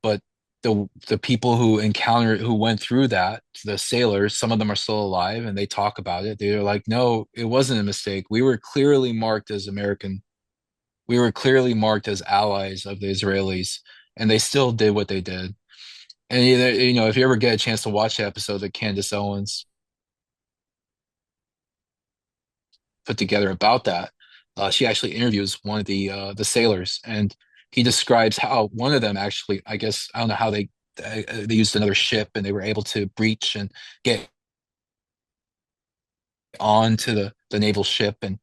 but the people who went through that, the sailors, some of them are still alive, and they talk about it. They're like, no, it wasn't a mistake. We were clearly marked as American. We were clearly marked as allies of the Israelis, and they still did what they did. And if you ever get a chance to watch the episode that Candace Owens put together about that, she actually interviews one of the sailors, and he describes how one of them actually, I guess, I don't know how they used another ship and they were able to breach and get onto the naval ship and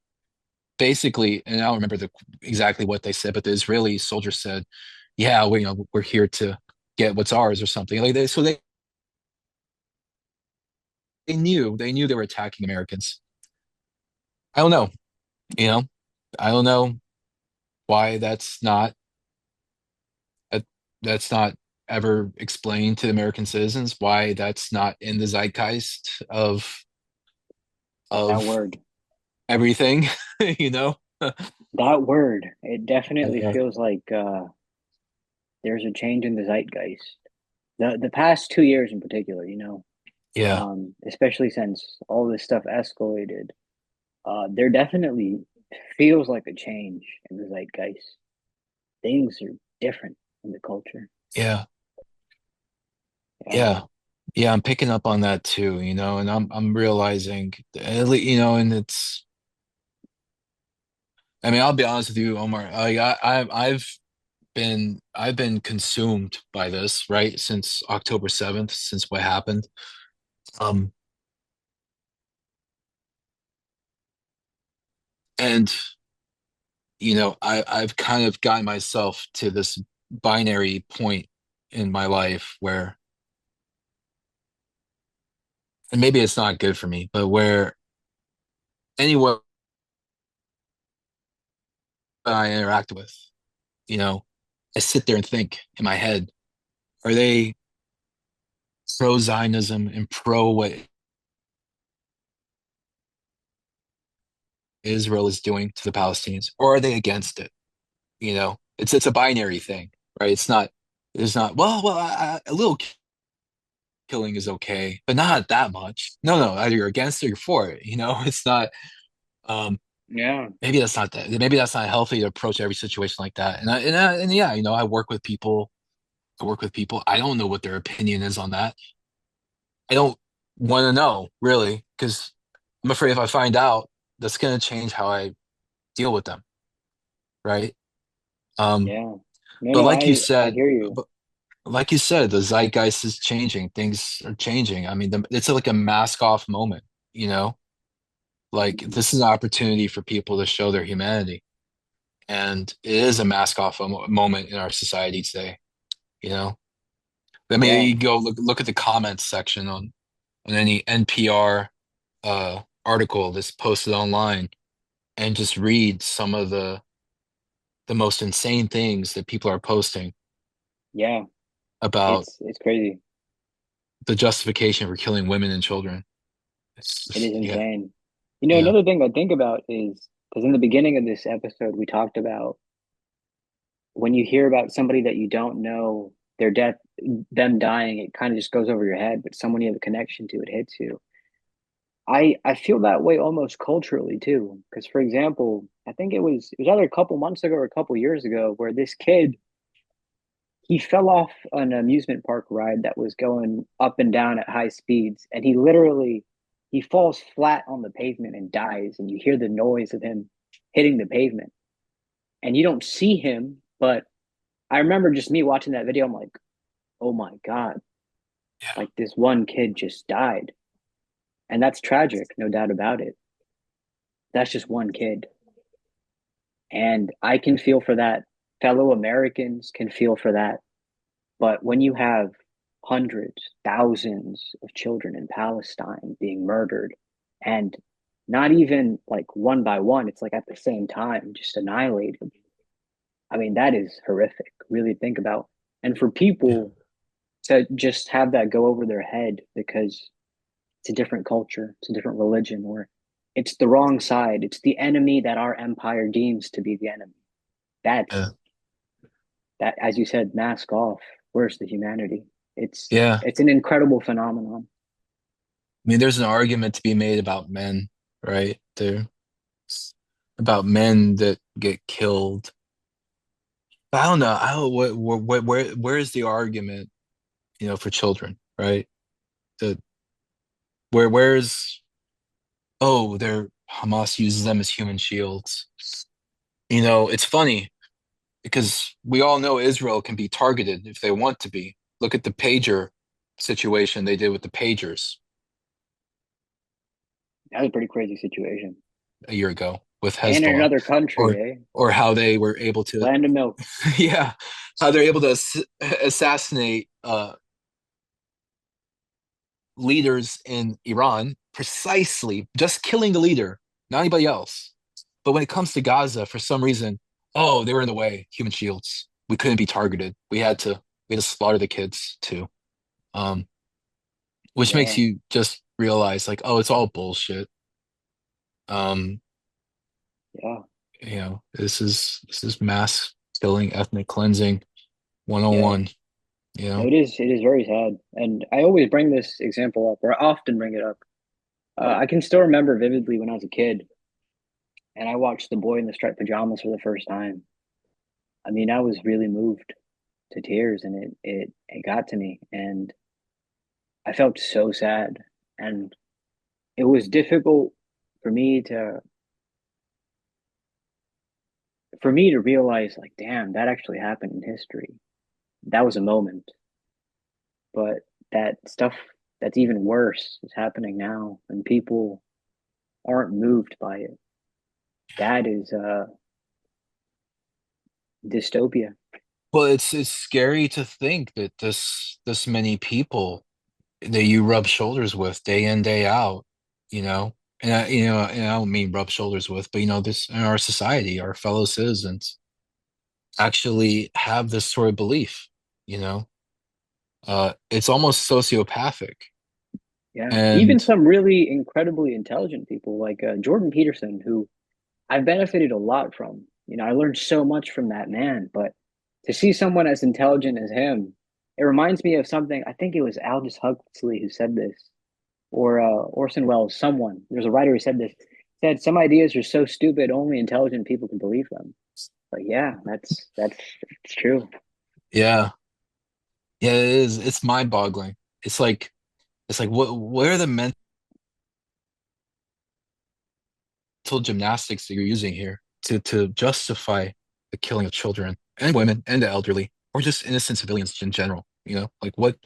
basically, and I don't remember exactly what they said, but the Israeli soldiers said, "Yeah, we're here to get what's ours or something." Like so they knew they were attacking Americans. I don't know, you know, I don't know why that, that's not ever explained to American citizens, why that's not in the zeitgeist That of word, everything, you know? that word, it definitely Yeah. feels like there's a change in the zeitgeist. The past 2 years in particular, Yeah. especially since all this stuff escalated, there definitely feels like a change in the zeitgeist. Things are different in the culture. Yeah. Yeah, Yeah. Yeah, I'm picking up on that too, and I'm realizing and I mean, I'll be honest with you, Omar. Like I've been consumed by this, right? Since October 7th, since what happened. Um, and I've kind of gotten myself to this binary point in my life where, and maybe it's not good for me, but where anyone I interact with, you know, I sit there and think in my head, are they pro Zionism and pro what Israel is doing to the Palestinians, or are they against it? It's a binary thing, right? It's not, a little killing is okay, but not that much. No, no, either you're against it or you're for it. It's not, um, yeah, maybe that's not healthy to approach every situation like that. And yeah, I work with people. I don't know what their opinion is on that. I don't want to know really, because I'm afraid if I find out, that's going to change how I deal with them, right? Um, yeah. No, but no, like you I said, hear you. but like you said, the zeitgeist is changing. Things are changing. I mean, it's like a mask off moment, you know? Like Mhm. this is an opportunity for people to show their humanity. And it is a mask off moment in our society today, you know? I mean, Yeah, you go look at the comments section on any NPR article that's posted online and just read some of the most insane things that people are posting yeah. about It's crazy. the justification for killing women and children. It's It is just, yeah, insane. yeah, Another thing I think about is because in the beginning of this episode, we talked about when you hear about somebody that you don't know, their death, them dying, it kind of just goes over your head, but someone you have a connection to, it hits you. I feel that way almost culturally too. Because for example, I think it was either a couple months ago or a couple years ago where this kid he fell off an amusement park ride that was going up and down at high speeds, and he falls flat on the pavement and dies, and you hear the noise of him hitting the pavement, and you don't see him, but I remember just me watching that video. I'm like, oh my God, yeah, like this one kid just died. And that's tragic, no doubt about it. That's just one kid. And I can feel for that. Fellow Americans can feel for that. But when you have hundreds, thousands of children in Palestine being murdered, and not even like one by one, it's like at the same time, just annihilated. I mean, that is horrific. Really think about. And for yeah, people to just have that go over their head because it's a different culture, it's a different religion, or it's the wrong side. It's the enemy that our empire deems to be the enemy. yeah, That's that, as you said, mask off. Where's the humanity? It's yeah. it's an incredible phenomenon. I mean, there's an argument to be made about men, right? About men that get killed. But I don't know. I don't where is the argument, for children, right? The where's they're Hamas uses them as human shields. It's funny because we all know Israel can be targeted if they want to be. Look at the pager situation they did with the pagers. That was a pretty crazy situation. a year ago with And in Hezbollah, another country, or eh? how they were able to, Land of milk. yeah, how they're able to assassinate leaders in Iran precisely, just killing the leader, not anybody else. But when it comes to Gaza, for some reason, oh, they were in the way, human shields. We couldn't be targeted. We had to slaughter the kids too. Um, which makes Yeah, you just realize like, oh, it's all bullshit. Um, yeah, this is mass killing, ethnic cleansing yeah. 101, you No, know. it is very sad. And I always bring this example up, or I often bring it up. I can still remember vividly when I was a kid and I watched The Boy in the Striped Pajamas for the first time. I mean, I was really moved to tears and it got to me and I felt so sad. And it was difficult for me to realize like, damn, that actually happened in history. That was a moment. But that stuff that's even worse is happening now and people aren't moved by it. That is dystopia. Well, it's scary to think that this many people that you rub shoulders with day in, day out, you know. And I don't mean rub shoulders with, but this in our society, our fellow citizens actually have this sort of belief, you know. It's almost sociopathic. Yeah. Even And some really incredibly intelligent people like Jordan Peterson, who I've benefited a lot from. You know, I learned so much from that man, but to see someone as intelligent as him, it reminds me of something. I think it was Aldous Huxley who said this, or Orson Welles. Someone there's a writer who said this. Said some ideas are so stupid only intelligent people can believe them. But yeah, it's true. yeah, yeah, it is. It's mind-boggling. It's like what are the mental gymnastics that you're using here to justify the killing of children and women and the elderly or just innocent civilians in general? Like what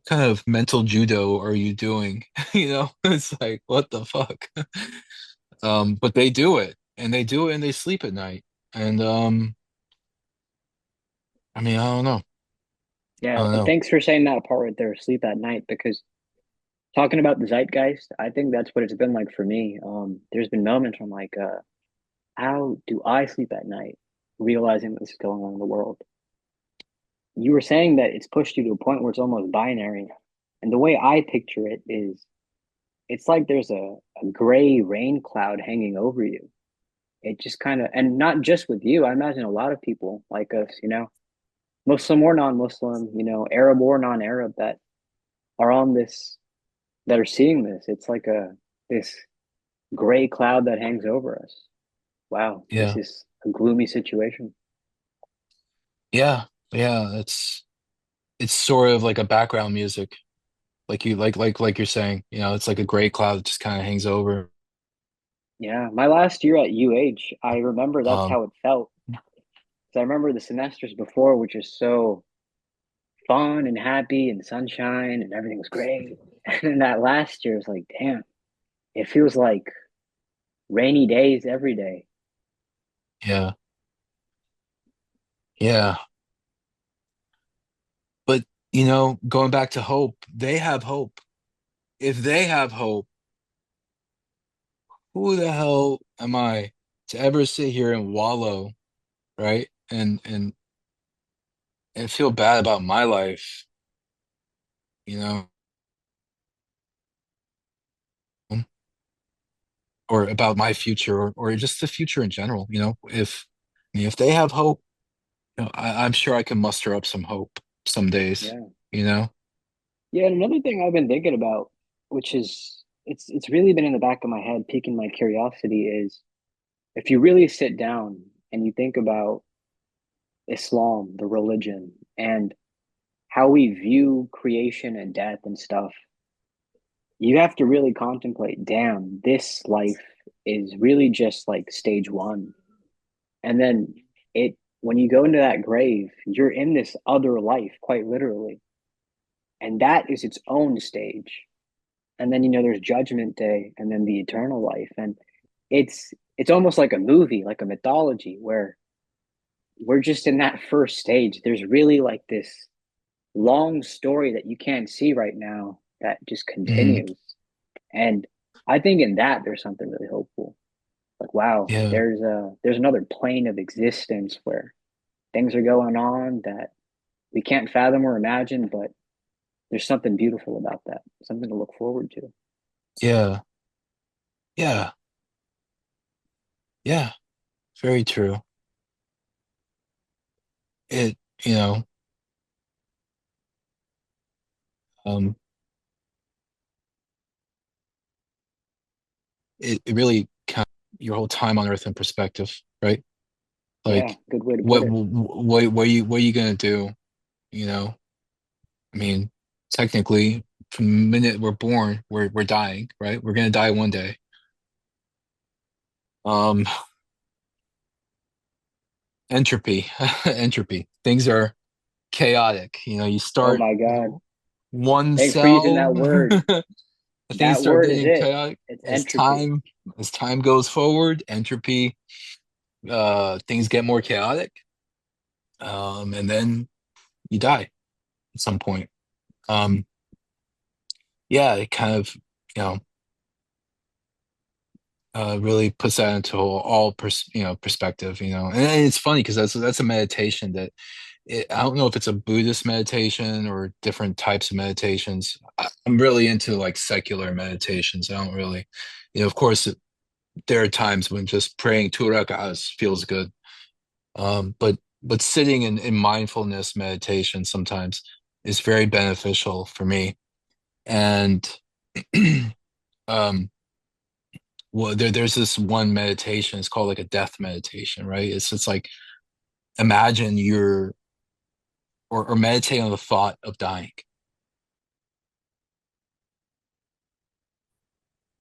kind of mental judo are you doing? It's like what the fuck? But they do it and they do it and they sleep at night. And I mean, I don't know. I Yeah, don't and know. thanks for saying that part right there, sleep at night, because talking about the zeitgeist, I think that's what it's been like for me. There's been moments where I'm like, how do I sleep at night, realizing this is going on in the world? You were saying that it's pushed you to a point where it's almost binary. And the way I picture it is it's like there's a gray rain cloud hanging over you. It just kind of, and not just with you, I imagine a lot of people like us, Muslim or non-Muslim, Arab or non-Arab that are on this, that are seeing this. It's like this gray cloud that hangs over us. Wow, this Yeah. is a gloomy situation. Yeah. Yeah. It's sort of like a background music. Like you're saying, it's like a gray cloud that just kind of hangs over. Yeah, my last year at UH, I remember that's Um, how it felt. 'Cause I remember the semesters before, which is so fun and happy and sunshine and everything was great. And then that last year was like, damn, it feels like rainy days every day. yeah. Yeah. But, going back to hope, they have hope. If they have hope, who the hell am I to ever sit here and wallow, right? And feel bad about my life, you know, or about my future or just the future in general, if they have hope, I'm sure I can muster up some hope some days, Yeah. you know? Yeah, and another thing I've been thinking about, which is it's really been in the back of my head, piquing my curiosity, is if you really sit down and you think about Islam, the religion, and how we view creation and death and stuff, you have to really contemplate, damn, this life is really just like stage one. And then when you go into that grave, you're in this other life, quite literally. And that is its own stage. and then there's Judgment Day, and then the eternal life, and it's almost like a movie, like a mythology, where we're just in that first stage. There's really like this long story that you can't see right now that just Mhm. continues. And I think in that there's something really hopeful. Like, wow, Yeah, there's another plane of existence where things are going on that we can't fathom or imagine, but there's something beautiful about that, something to look forward to. yeah, yeah, yeah. Very true. It, you know, um, it really kind of your whole time on Earth in perspective, right? Yeah, Like, good way to put it. what are you gonna do? You know, I mean, technically, from the minute we're born, we're dying, right? We're gonna die one day. Um, entropy, entropy. Things are chaotic. You know, you Oh start my with God. one Thanks for using cell, that word. things That start word is getting it. chaotic It's as entropy. time goes forward, entropy, things get more chaotic. And then you die at some point. Um, yeah, it kind of, you know, really puts that into perspective, and it's funny because that's a meditation that I don't know if it's a Buddhist meditation or different types of meditations. I'm really into like secular meditations. I don't really, of course, there are times when just praying two rak'ahs feels good. But sitting in mindfulness meditation sometimes is very beneficial for me. And um, well, there's this one meditation. It's called like a death meditation, right? It's like imagine you're or meditate on the thought of dying.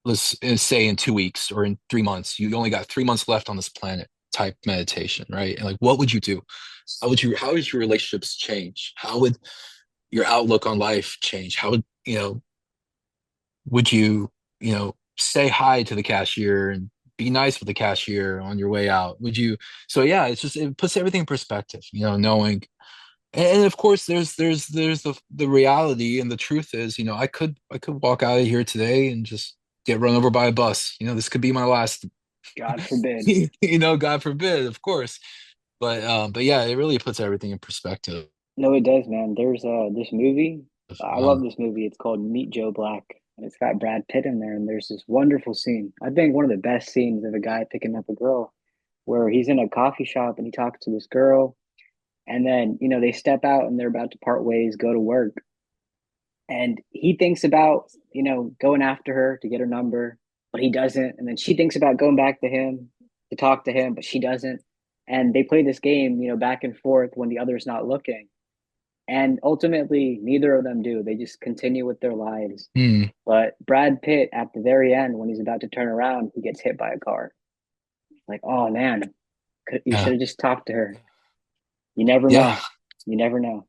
Let's say in 2 weeks or in 3 months, you only got 3 months left on this planet type meditation, right? And like, what would you do? How would your relationships change? How would your outlook on life change? How would say hi to the cashier and be nice with the cashier on your way out? Would you? So yeah, it puts everything in perspective, knowing. And of course, there's the reality and the truth is, I could walk out of here today and just get run over by a bus. This could be my last. God forbid. God forbid, of course. But yeah, it really puts everything in perspective. No, it does, man. There's this movie. I love Um, this movie. It's called Meet Joe Black, and it's got Brad Pitt in there. And there's this wonderful scene. I think one of the best scenes of a guy picking up a girl, where he's in a coffee shop and he talks to this girl, and then they step out and they're about to part ways, go to work, and he thinks about going after her to get her number, but he doesn't. And then she thinks about going back to him to talk to him, but she doesn't. And they play this game, back and forth when the other's not looking. And ultimately, neither of them do. They just continue with their lives. hmm, But Brad Pitt, at the very end, when he's about to turn around, he gets hit by a car. Like, oh man, you yeah, should have just talked to her. You never yeah. know. You never know.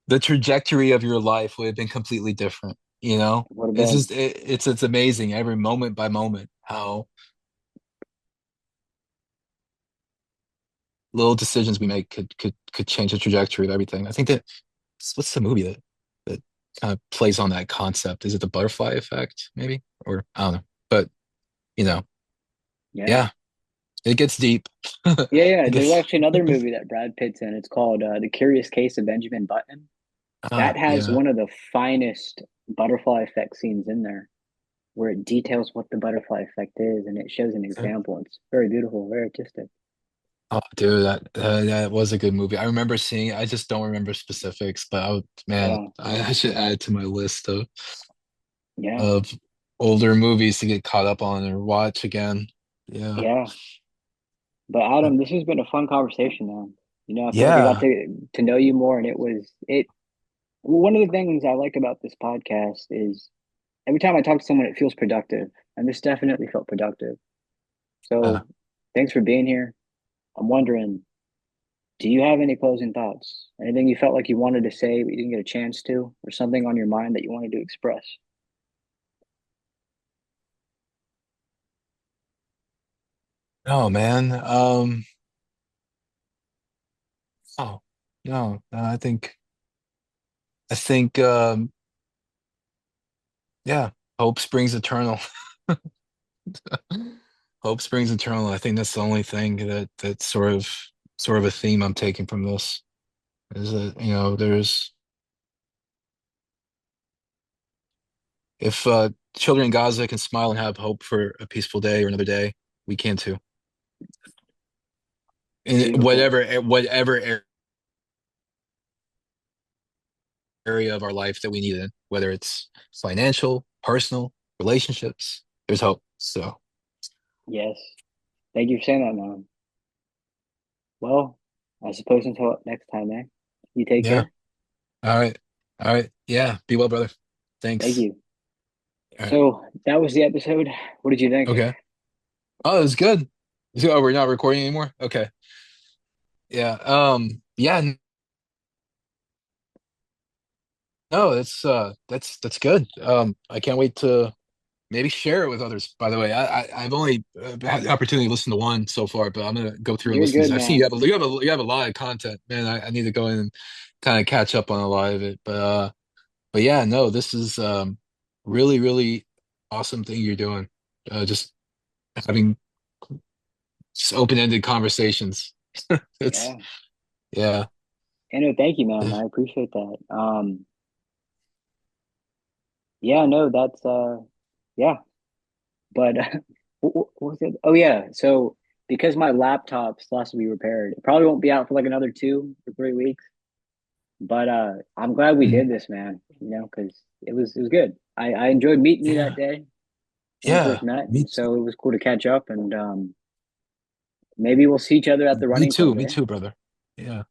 The trajectory of your life would have been completely different. Would have It's been. just it's amazing every moment by moment how little decisions we make could change the trajectory of everything. I think that what's the movie that kind of plays on that concept? Is it the butterfly effect, maybe? Or I don't know. But you know, Yeah. yeah, it gets deep. Yeah, yeah. It There's gets actually another movie that Brad Pitt's in. It's called The Curious Case of Benjamin Button. That has yeah. one of the finest butterfly effect scenes in there, where it details what the butterfly effect is and it shows an example. It's very beautiful, very artistic. Oh, dude, that was a good movie. I remember seeing it. I just don't remember specifics, but man, Yeah, I should add it to my list yeah, of older movies to get caught up on or watch again. Yeah. yeah. But Adam, this has been a fun conversation, man. I feel like I got Yeah. to know you more, and it. One of the things I like about this podcast is every time I talk to someone, it feels productive, and this definitely felt productive. Uh, So, thanks for being here. I'm wondering, do you have any closing thoughts? Anything you felt like you wanted to say but you didn't get a chance to, or something on your mind that you wanted to express? Oh man. Oh no, I think yeah, hope springs eternal. Hope springs eternal. I think that's the only thing that's sort of a theme I'm taking from this is that, there's if children in Gaza can smile and have hope for a peaceful day or another day, we can too. In Beautiful. whatever area of our life that we need it, whether it's financial, personal, relationships, there's hope. So Yes. Thank you for saying that, man. Well, I suppose until next time, eh? You take yeah. care. All right. All right. Yeah. Be well, brother. Thank Thanks. you. All right. So that was the episode. What did you think? Okay. Oh, it was good. Oh, we're not recording anymore? Okay. Yeah. Yeah, no, that's good. I can't wait to maybe share it with others, by the way. I've only had the opportunity to listen to one so far, but I'm gonna go through and You're listen good, to I've seen you man. have a lot of content, man. I need to go in and kind of catch up on a lot of it. But yeah, no, this is really, really awesome thing you're doing. Just having just open-ended conversations. It's Yeah. yeah. And no, thank you, man. I appreciate that. Yeah, no, that's yeah. But what was it? Oh yeah. So because my laptop still has to be repaired, it probably won't be out for like another 2 or 3 weeks. But I'm glad we Mhm. did this, man. Because it was good. I enjoyed meeting you that Yeah. day when we first Yeah. met, Me and so it was cool to catch up. And maybe we'll see each other at the Me running too. club, Me eh? too, brother. Yeah.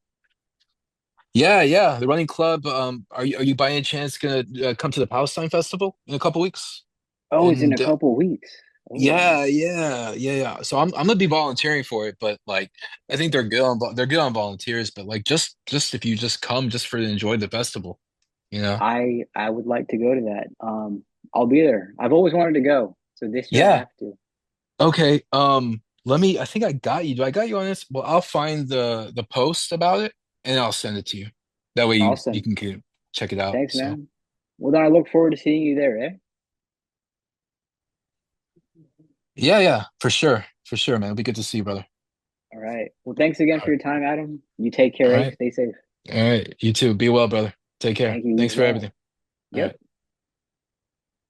Yeah, yeah. The running club. Are you by any chance gonna come to the Palestine Festival in a couple weeks? Oh, it's in a And couple weeks. Oh, yeah. So I'm gonna be volunteering for it, but like I think they're good on volunteers, but like just if you just come just for to enjoy the festival, you know? I would like to go to that. I'll be there. I've always wanted to go, so this year I Yeah. have to. Okay. Let me. I think I got you. Do I got you on this? Well, I'll find the post about it and I'll send it to you. That way you Awesome. can check it out. Thanks, So. man. Well, then I look forward to seeing you there, eh? Yeah, for sure, man. It'll be good to see you, brother. All right. Well, thanks again All for right, your time, Adam. You take all care, eh? right, Stay safe. all right. You too. Be well, brother. Take care. Thank you. You Thanks as for well. everything. All Yep. right.